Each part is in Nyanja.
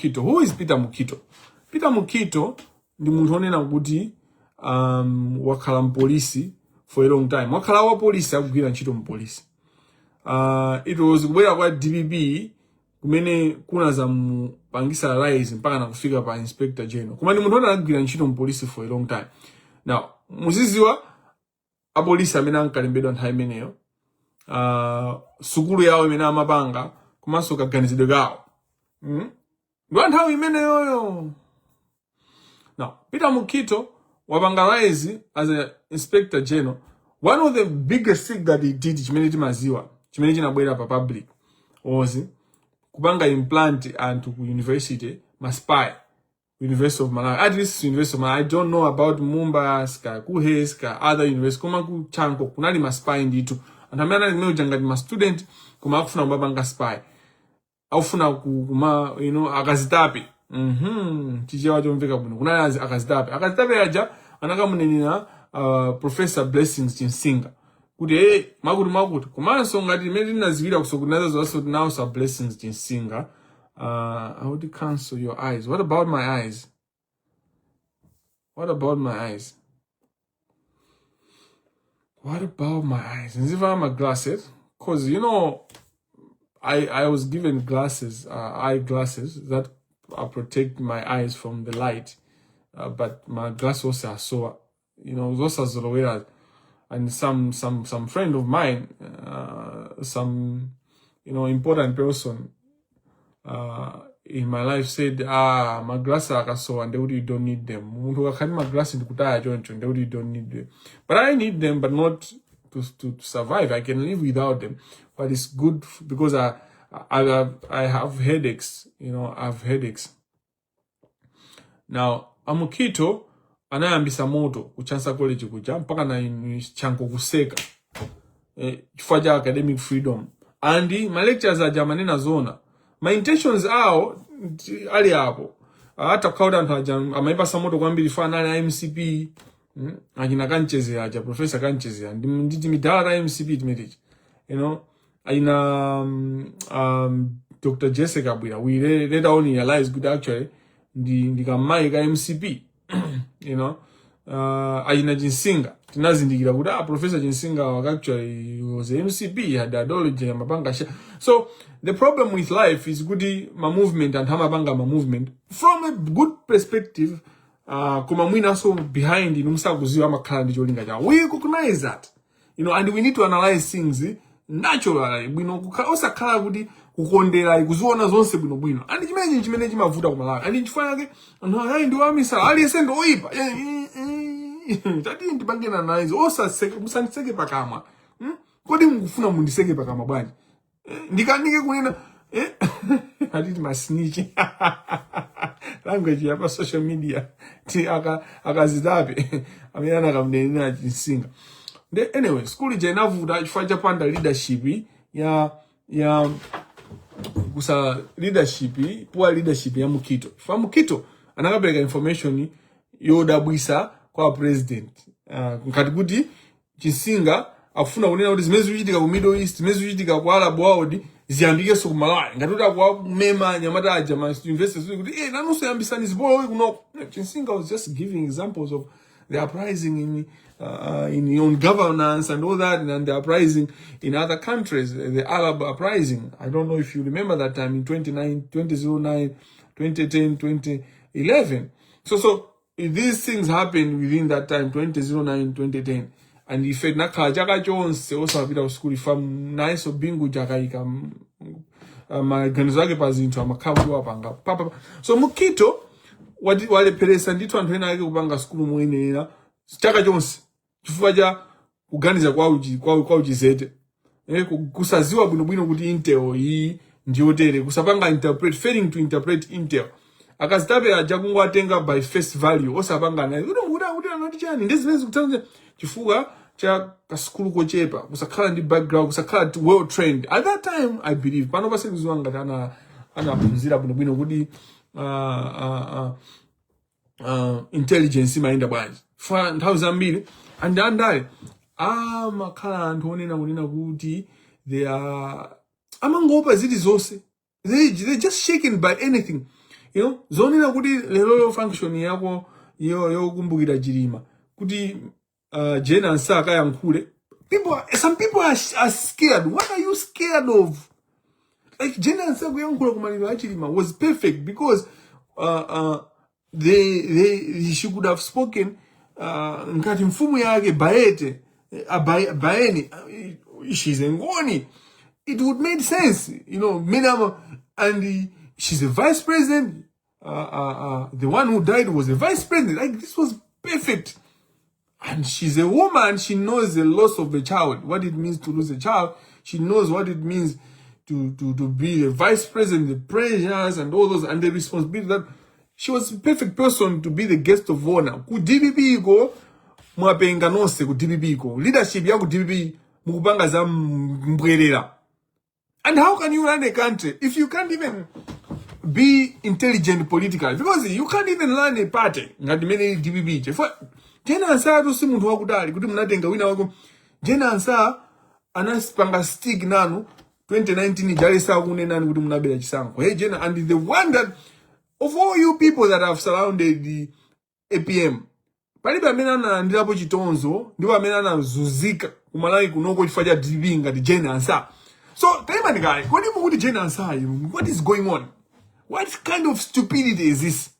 Mukhitho. Who is Peter Mukhitho? Peter Mukhitho ndi munthu onena kuti wakhala mpolisi for a long time. Wakhala wa polisi akugwira ntchito mpolisi. It was kubwera kwa DPP kumene kuna za pangisa rise mpaka na kufika pa inspector general. Kuma ndi munthu onagwira ntchito mpolisi for a long time. Now, muziziwa apolisi amene ankalembedwa nthawi imeneyo. Sukulu yawo imene amapanga komanso kaganizidwe kawo. Ndo nthawi imeneyoyo. Now, Peter Mukhitho wapanga rise as an inspector general. One of the biggest things that he did, chimene timaziwa, chimene chinabwera pa public, was kupanga implant and to university, maspy, University of Malawi. At least University of Malawi. I don't know about Mumbai, Kuposa, other universities. Kuma ku chanko, kunali maspy nditu. And amena nimeo jangati ma student, kuma akufuna mbabanga spy. Akufuna kuma, akazitapi. Chiche wajo mveka bunu. Kunali akazitapi. Akazitapi aja, anaka munenina, Professor Blessings Chinsinga. Kuti magudu kumana songati medi nazikira kusokunaza zoso now sa Blessings Chinsinga. I would cancel your eyes. What about my eyes? What about my eyes? What about my eyes? And if I have my glasses, cause I was given glasses, eyeglasses that protect my eyes from the light. But my glasses are so, those are Zoloweras. And some friend of mine, some, important person, in my life said, my glasses are so, and you don't need them. My glasses you don't need them. But I need them, but not to survive. I can live without them. But it's good because I have headaches. I have headaches. Now, Mukhitho anayambisa moto kuchansa college kuja mpaka na chanko kuseka chifukwa academic freedom. And my lectures are German zona. My intentions are ali hapo. Hata kauda amaipa samoto kwambiri fana na MCP. Akina kancheze aja professor kancheze nditi midala MCP timetechi. Aina Dr. Jessica Bwira. We later on realized good actually ndikamai ka MCP. Aina Chinsinga. Tinazindikira kuti Professor Chinsinga actually was a MCP, had ideology ya mabanga. So the problem with life is good ma movement and hamabanga ma movement from a good perspective. Kuma mwina so behind inumsa kuziwa makala ndi cholinga cha. We recognize that. And we need to analyze things naturally. Osa kala kuti kukondera kuziona zonse bwino. And chimene chimavuta kumalawi. And chifanya ke ndo amisa Aliyense ndo oipa. Tati ndibangena analyze osa musaniseke pakamwa. Kodi mukufuna mundiseke pakamwa bwanji? Ndikanike kunena haditi masnitch. Language ya social media ti akazitape amena kamnenena Chinsinga. Anyway, school je navuta chifanya panda leadership ya kusa leadership, poor leadership ya Mukhitho. Fa Mukhitho anakapeleka information yodabwisa kwa president. Nkati kuti Chinsinga afuna kunena kuti zimene zikuchitika ku Middle East, zimene zikuchitika ku Arab world ziyambike so ku Malawi. Ngati kuti akwa mema nyamata aja ma universities kuti nanonso yambisani zipolo kuno. Chinsinga was just giving examples of the uprising in your own governance and all that, and the uprising in other countries, the Arab uprising. I don't know if you remember that time in 2009, 2010, 2011. So these things happened within that time, 2009, 2010. And if it nakala jaka Jones also apita school from nice or bingu jaka ika maganizo yake pazinto amakabu wapanga papa. So Mukhitho wale peresa ndito anthu ena ake kupanga school mwenera chaka Jones chifukwa cha kuganiza kwa uchizete. Kusaziwa bwinobwino kuti Intel iyi ndiyotere kusapanga failing to interpret Intel. Akazitape aja kungwatenga by face value osapanga naye kuti anati chani ndezimezi kutsanze chifukwa cha kaskulu kochepa kusakhala ndi background kusakhala well trained. At that time I believe pano pasenzwa ngati ana phunzira bwinobwino kuti intelligence imayenda bwanji fa nthawi zambiri andandale makhala anthu onena kunena kuti they are amangopa zili zonse they just shaken by anything. You know, zonena kuti lero function yako yo kumbukira Chilima. Kuti Jane Ansah kayankhule. Some people are scared. What are you scared of? Like Jane Ansah kuyankhula kumaliro a Chilima was perfect because she could have spoken ngati mfumu yake Baete Baeni, she's Ngoni. It would make sense, you know, and she's a vice president. The one who died was a vice president. Like, this was perfect. And she's a woman. She knows the loss of a child, what it means to lose a child. She knows what it means to be a vice president, the pressures and all those, and the responsibility that she was the perfect person to be the guest of honor. Ku DBB go, mwapenga nonse ku DBB go. Leadership ya ku DBB, mukupanga za mbwerera. And how can you run a country if you can't even be intelligent politically? Because you can't even run a party. Ngati mene DBB. Jane Ansah to si muntu wakudali kuti munatenga wina wako. Jane Ansah anaspanga stick nanu 2019 jalesa kunena kuti munabela chisankho. Hey Jane, and the one that of all you people that have surrounded the APM, palibe amene analandirapo chitonzo ndipo amene anazuzika kumalawi kunoko chifukwa cha DBB ngati Jane Ansah. So, tell me, guy, what do you mean Jane Ansah? What is going on? What kind of stupidity is this?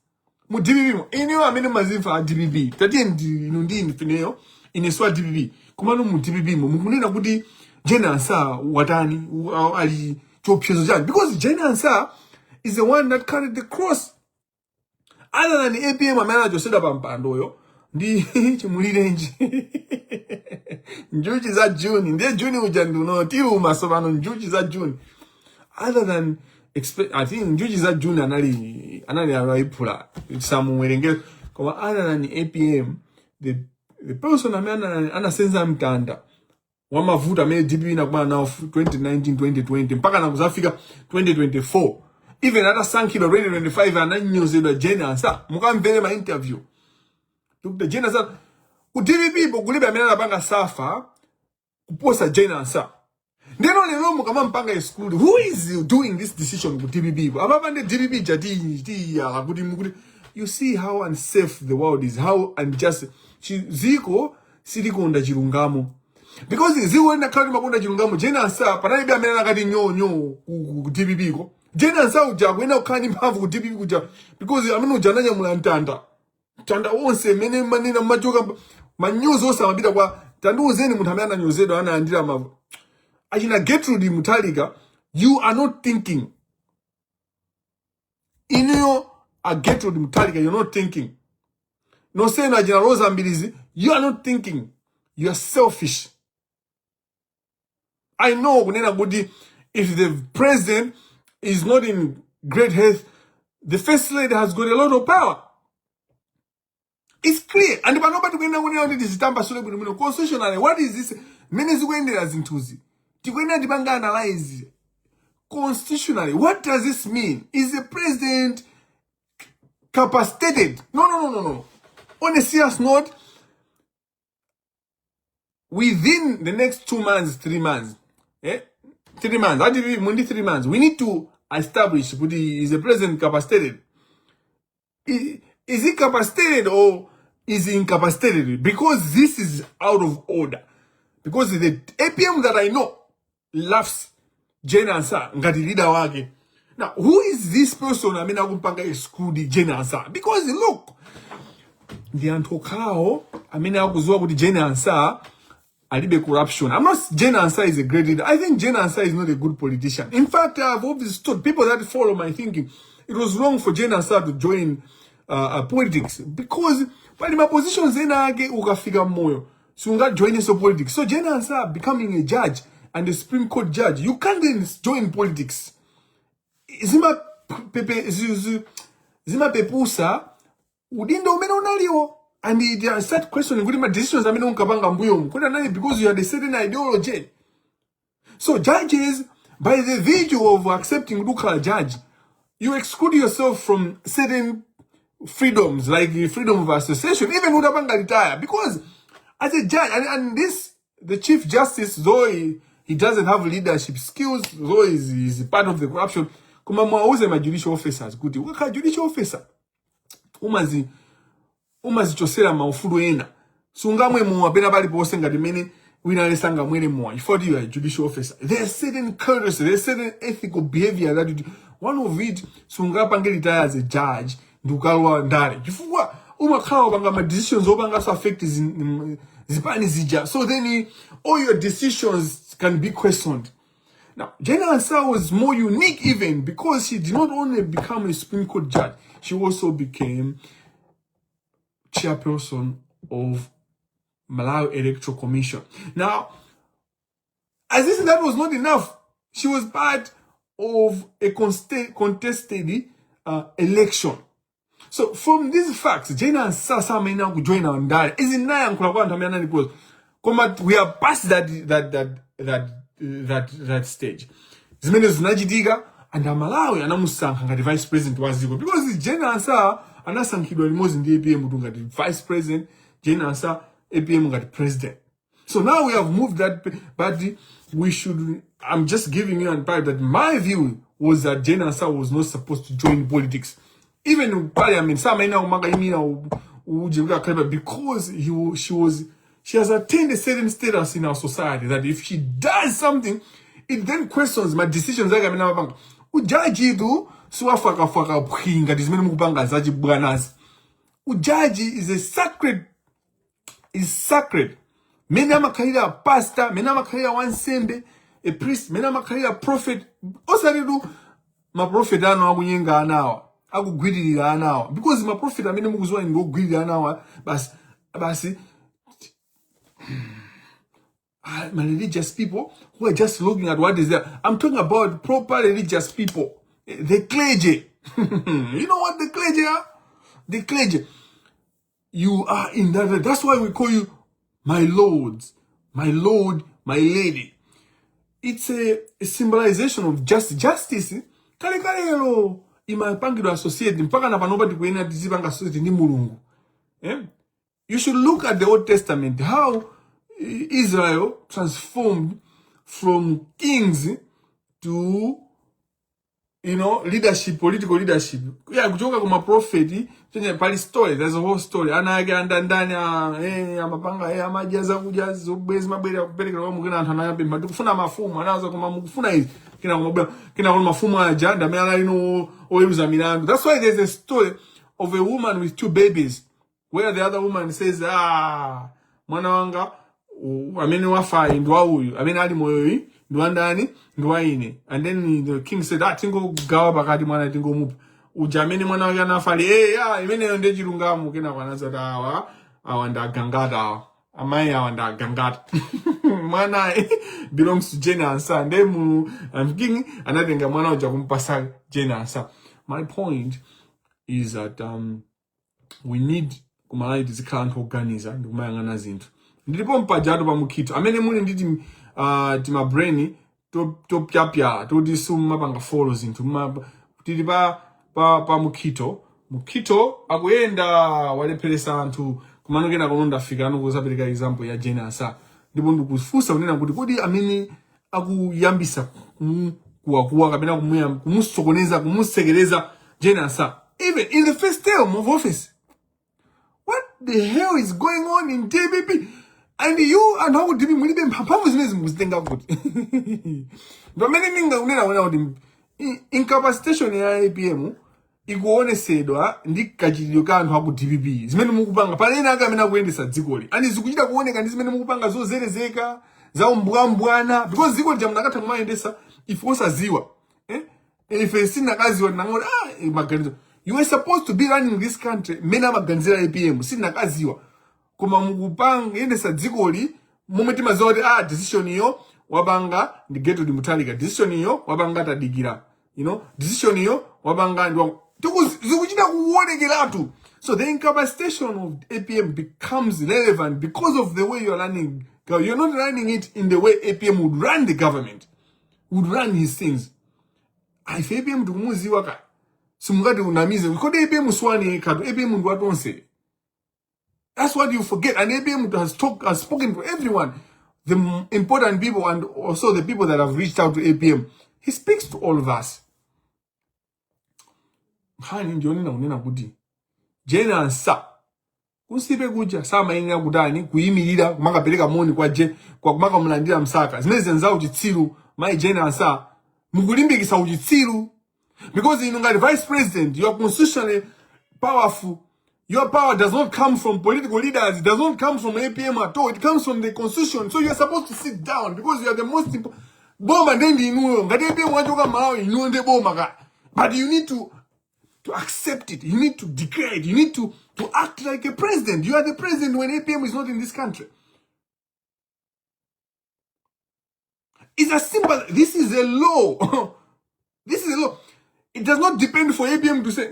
Mu DBB, ino amene mazimfa DBB. Tati ndi fineo ineswa DBB. Kumano mu DBB mukunena kuti Jane Ansah watani ali chopchezo chani, because Jane Ansah is the one that carried the cross. Other than the APM amene ajoseda pampandoyo ndi chimulirenji. Njuchi za June, ndiye June ujanduno, tiru masobano njuchi za June. Other than I think njuchi za June anali araipula samuwerengero. Koma other than the APM, the person anasenza mtanda wamavuta amene DBB nakuba now 2019 2020 mpaka nakuzafika 2024. Even hata sankilo 2025 ananyozedwa Jane Ansah. Mukamvere ma interview. Dr. Jane Ansah ku DBB kulibe amene anapanga safa kuposa Jane Ansah. Ndeno lero mukama mpanga exclude. Who is doing this decision ku DBB? Ababande DBB jadi ya kuti you see how unsafe the world is, how unjust. Ziko siliko nda chilungamo. Because ziko enda kali makonda chilungamo Jane Ansah panalibe amene anakati nyo ku DBB ko. Jane Ansah uja kwenda ukani mphamvu ku DBB kuja because amene ujananya mulantanda. Tanda onse mene manina majoka manyuzo osamabita kwa tanduuzeni muntu amene ananyozedwa anaandira mavu. Achina Gertrude Mutalika, you are not thinking. Iniyo a Gertrude Mutalika, you're not thinking. No saying Ajina Rosa Mbilizi, you are not thinking. You are selfish. I know if the president is not in great health, the first lady has got a lot of power. It's clear. And if nobody going to this constitutionally, what is this? Many as intuzi. Dibanga analyze constitutionally. What does this mean? Is the president capacitated? No. On a serious note, within the next 2 months, 3 months, 3 months, I did Monday 3 months, we need to establish is the president capacitated? Is he capacitated or is he incapacitated? Because this is out of order. Because the APM that I know loves Jane Ansah ngati leader wake. Now, who is this person amena kumpanga exclude Jane Ansah? Because look, the antokao amena kuzua kuti Jane Ansah alibe corruption. I'm not Jane Ansah is a great leader. I think Jane Ansah is not a good politician. In fact, I've always told people that follow my thinking, it was wrong for Jane Ansah to join politics because when my position zenage ukafika moyo so unga join so politics. So Jane Ansah becoming a judge and a Supreme Court judge, you can't then join politics. Zima pepusa udindo umena unaliwo and they start questioning my decisions amena unkapanga mbuyo because you had a certain ideology. So judges, by the virtue of accepting local judge, you exclude yourself from certain freedoms like freedom of association, even Udabanga retire, because as a judge, and this, the Chief Justice, though he doesn't have leadership skills, though he's part of the corruption, kuma mwauze ma judicial officers kuti ukakhala judicial officer umazichosera maufulu ena sungamwe muwapena pali pose ngati mene wina lesanga mwene mwa before you are a judicial officer. There's certain courtesy, there's certain ethical behavior that you do. One of it sungapange retire as a judge ndukalwa ndale chifukwa umakhala upanga ma decisions opanga so affect zipani zija, so then all your decisions can be questioned. Now, Jane Ansah was more unique even because she did not only become a Supreme Court judge, she also became chairperson of Malawi Electoral Commission. Now, as if that was not enough, she was part of a contested election. So, from these facts, Jane Ansah samena kujoin our ndale. Is in naya nkula ntamia nani because we are past that stage. Zimene zinachitika and Malawi anamusankha ngati vice president waziko because Jane Ansah anasankhidwa limodzi ndi APM ngati vice president, Jane Ansah APM ngati president. So now we have moved that, but we should, I'm just giving you an part that my view was that Jane Ansah was not supposed to join politics. Even in parliament, because she has attained a certain status in our society that if she does something, it then questions my decisions. Ujaji do suafaka bhinga dizimene mukupanga zaji bwanazi. Ujaji is sacred. Mena makarira pastor, mena makarira wansembe, a priest, mena makarira prophet. Osaridu ma prophet ano akunyenga anawa, akugwirira anawa. Because ma prophet amene mukuzwa ngo gwirira anawa, basi my religious people who are just looking at what is there. I'm talking about proper religious people. The clergy. You know what the clergy are? The clergy. You are in that. That's why we call you my lords, my lord, my lady. It's a symbolization of justice. Kale lero imapangidwa associate mpaka na panoba tikuena tizipanga associate ndi mulungu. You should look at the Old Testament, how Israel transformed from kings to, leadership, political leadership. Yeah, kuchoka kuma prophet, pali story, there's a whole story. Anage andandani, amapanga, amajaza kujaza, ubezi mabere kupeleka kwa mugina antana yambe, kufuna mafumu, anaza kuma mukufuna hizi, kina mafumu ajanda, meala oyuza milandu. That's why there's a story of a woman with 2 babies, where the other woman says, mwana wanga, amene wafa ndwa uyu, amene ali moyo ndwandani ndwaine. And then the king said, tingo gawa bakati mwana tingo mupa. Ujamene mwana wanga nafali, imene nde chilungamu kena kwanaza awanda gangata. Amai awanda gangata. Mwana belongs to Jane Ansah. And king anatenga mwana uja kumpasa Jane Ansah. My point is that we need kumalawi tizikhala organizer ndikumayang'ana zinthu. Ndilipo mpajatu pa Mukhitho amene muli nditi tima brain topyapya toti sumapanga follow zinthu tili pa Mukhitho akuyenda walepheresa anthu kumanokena kononda fika anokuzapereka example ya Jane Ansah. Ndipo ndikufusa kunena kuti kodi amene akuyambisa kuwakuwa kapena kumusokoneza kumusekereza Jane Ansah even in the first term of office. What the hell is going on in DBP? And you and how would you be mpapavu zimezi muzitenga kuti. Ndo mene minga unena kuti incapacitation ya APM ikuonesedwa ndi kachitidwe ka anthu aku DBP. Zimene mukupanga palena akamena kuyendesa dzikoli. Ani zikuchita kuoneka ndi zimene mukupanga zozerezeka za umbwambwana because dziko lija mnakatha kumayendesa if osaziwa. If sinakaziwa nangoti maganizo. You were supposed to be running this country. Mena maganizira APM sinakaziwa. Kuma mukupanga yendesa dzikoli momenti mazoti decision iyo wabanga ndi geto di mutalika, decision iyo wabanga tadikira, decision iyo wabanga ndiwa zikuchita kuonekeratu. So the incapacitation of APM becomes relevant because of the way you are running. You're not running it in the way APM would run the government, would run his things. If APM tukumuziwa ka simungati unamize kodi APM swani katu APM ndo watonse. That's what you forget. And APM has spoken to everyone, the important people and also the people that have reached out to APM. He speaks to all of us. Khani njoni na unena kuti Jane Ansah kusipe kuja sama yenga kudani kuyimirira kumakapereka moni kwa kumakamulandira msaka zimene zenza uchitsiru mai Jane Ansah mukulimbikisa uchitsiru because you ngati vice president you are constitutionally powerful. Your power does not come from political leaders, it does not come from APM at all, it comes from the constitution. So you are supposed to sit down because you are the most important. Boma ndendi inuyo ngati APM wachoka Malawi inuyo nde boma ka, but you need to accept it. You need to declare it. You need to act like a president. You are the president when APM is not in this country. It's as simple. This is a law. This is a law. It does not depend for APM to say,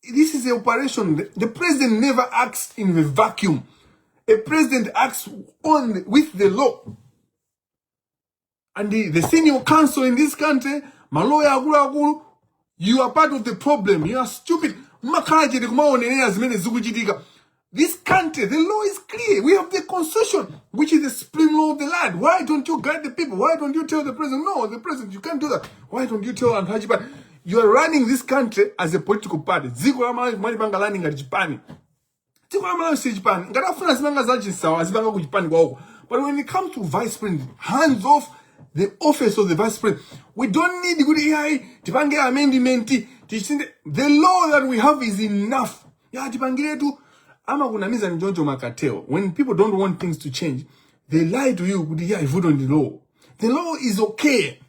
this is an operation. The president never acts in a vacuum. A president acts with the law. And the senior council in this country, Maloya, you are part of the problem. You are stupid. This country, the law is clear. We have the constitution, which is the supreme law of the land. Why don't you guide the people? Why don't you tell the president, no, the president, you can't do that. Why don't you tell Ansah? You are running this country as a political party. Ziko ama mani banga landing at Japan. Ziko ama si Japan. Ngara funa zibanga zaji sawa, zibanga ku Japan kwa huko. But when it comes to vice president, hands off the office of the vice president. We don't need good AI. Tipange amendment. The law that we have is enough. Ya tipangile tu. Ama kunamiza njonjo makateo. When people don't want things to change, they lie to you. Yeah, vote on the law. The law is okay.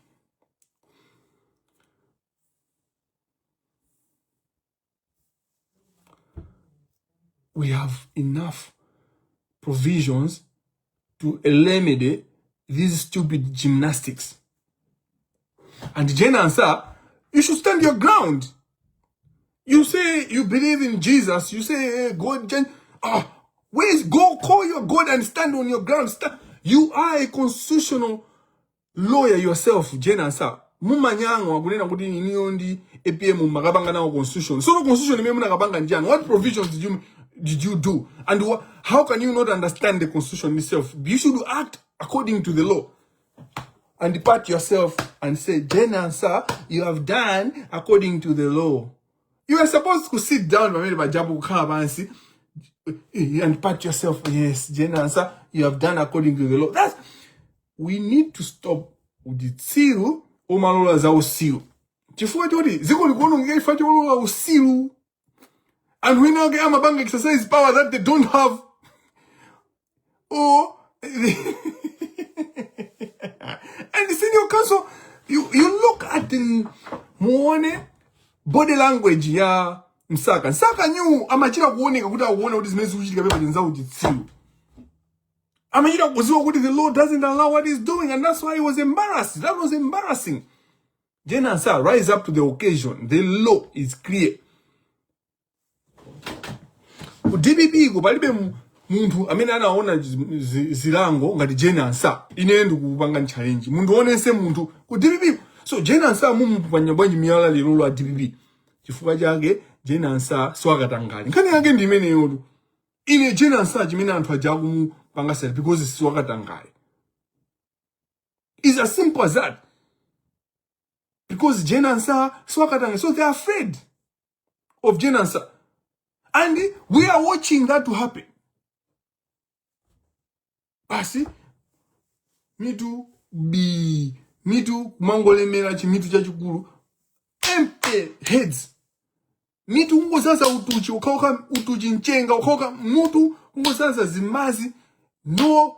We have enough provisions to eliminate these stupid gymnastics. And Jane Ansah, you should stand your ground. You say you believe in Jesus. You say, hey, God, Jane, go call your God and stand on your ground. You are a constitutional lawyer yourself, Jane Ansah. Mumanyango akunena kuti iniondi APM magabanga na constitution. So the constitution meme nagabanga njani. What provisions did you do? And how can you not understand the constitution itself? You should act according to the law. And depart yourself and say, Jane Ansah, you have done according to the law. You are supposed to sit down and pat yourself. Yes, Jane Ansah, you have done according to the law. We need to stop with the tsiru o malola za usiru. Chifua jodi, ziko likono nge fati malola usiru. And we now get amabanga exercise power that they don't have. Oh, and the senior council, you look at the morning body language ya Msaka. Msaka nyu amachira kuoneka kuti akuona kuti zimene zikuchitika pepa chenza uchitsiru. Amachira kuziwa kuti the law doesn't allow what he's doing, and that's why he was embarrassed. That was embarrassing. Jane Ansah, rise up to the occasion. The law is clear. DBB go palibe muntu amene anaona zilango ngati Jane Ansah inendu kupanga challenge. Muntu onese muntu ku DBB. So Jane Ansah mumupanya bwanji miyala lero lwa DBB. Chifukwa chake Jane Ansah swakatangali. Nkani yake ndi imene yodu. Ine Jane Ansah chimene anthu ajaku panga sel because swakatangali. It's as simple as that. Because Jane Ansah swakatangali. So they are afraid of Jane Ansah. And we are watching that to happen. Basi, mitu mangole merachi, mitu chachukuru, empty heads. Mitu ungo sasa utuchi, ukauka utuchi nchenga, ukauka mutu ungo sasa zimazi, no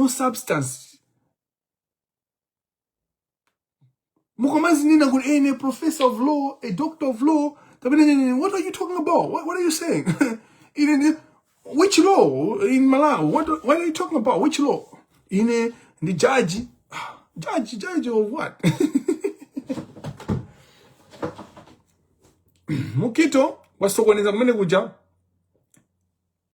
substance. Mukomazi nina a professor of law, a doctor of law. What are you talking about? What are you saying? Which law in Malawi? What are you talking about? Which law? The judge of what? Mukhitho wasokoneza kumene kuja